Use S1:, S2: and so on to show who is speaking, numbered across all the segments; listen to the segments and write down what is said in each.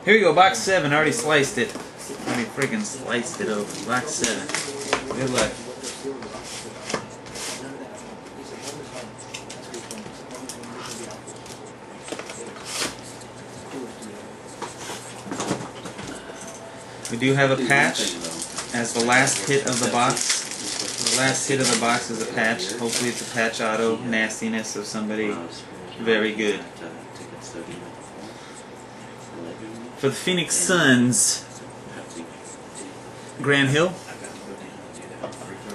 S1: Here we go, box 7. I already sliced it. Already freaking sliced it open. Box 7. Good luck. We do have a patch as the last hit of the box. The last hit of the box is a patch. Hopefully it's a patch auto nastiness of somebody very good. For the Phoenix Suns, Grant Hill,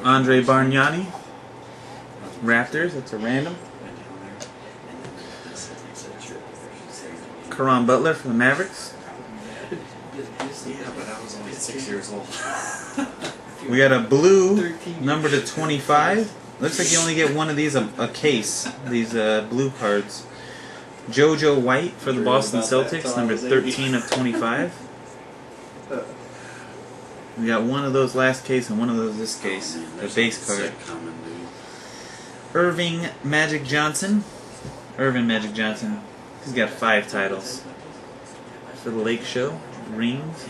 S1: Andre Bargnani, Raptors, that's a random. Caron Butler for the Mavericks.
S2: Yeah, but I was only 6 years old.
S1: We got a blue number to 25. Looks like you only get one of these a case. These blue cards. JoJo White for the Boston Celtics, number 13 of 25. We got one of those last case and one of those this case. The base card. Irving Magic Johnson. He's got 5 titles. For the Lake Show. Rings.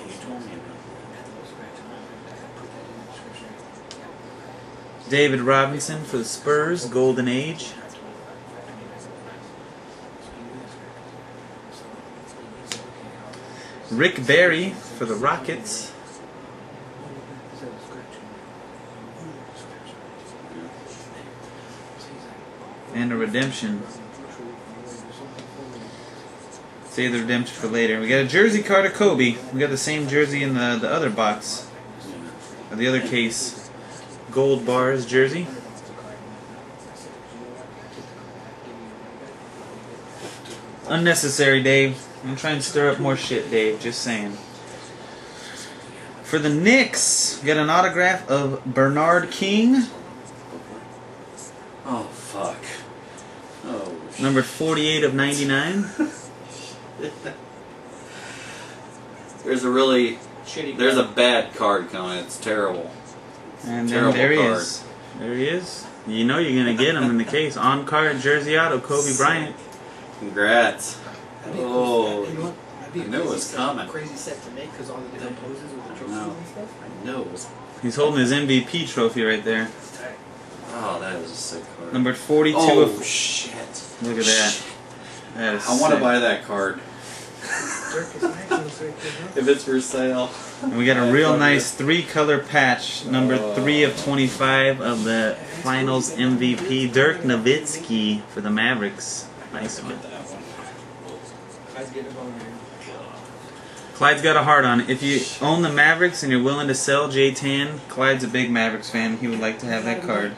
S1: David Robinson for the Spurs, Golden Age. Rick Barry for the Rockets. And a redemption. Save the redemption for later. We got a jersey card of Kobe. We got the same jersey in the other box. Or the other case. Gold bars jersey. Unnecessary, Dave. I'm trying to stir up more shit, Dave. Just saying. For the Knicks, we got an autograph of Bernard King.
S2: Oh, fuck. Oh, shit.
S1: Number 48 of 99.
S2: There's a bad card coming. It's terrible.
S1: And then there he is. There he is. You know you're going to get him in the case. On card jersey auto, Kobe Bryant.
S2: Congrats. Oh, I knew it was coming.
S3: Crazy set to make because all the different poses with the trophies and stuff.
S2: I knew it was.
S1: He's holding his MVP trophy right there.
S2: Oh, that was a sick card.
S1: Number 42
S2: Oh,
S1: of...
S2: shit.
S1: Look at that. That is
S2: I want to
S1: sick.
S2: buy that card. If it's for sale.
S1: And we got a real nice 3-color patch, number 3 of 25 of the Finals MVP, Dirk Nowitzki for the Mavericks. Nice one. Clyde's got a heart on it. If you own the Mavericks and you're willing to sell J-Tan, Clyde's a big Mavericks fan. He would like to have that card.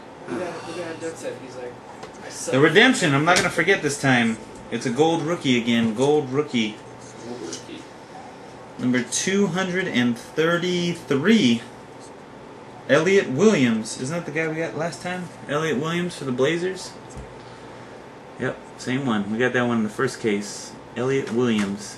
S1: The redemption, I'm not going to forget this time. It's a gold rookie again. Gold rookie. Number 233. Elliot Williams. Isn't that the guy we got last time? Elliot Williams for the Blazers? Yep, same one. We got that one in the first case. Elliot Williams.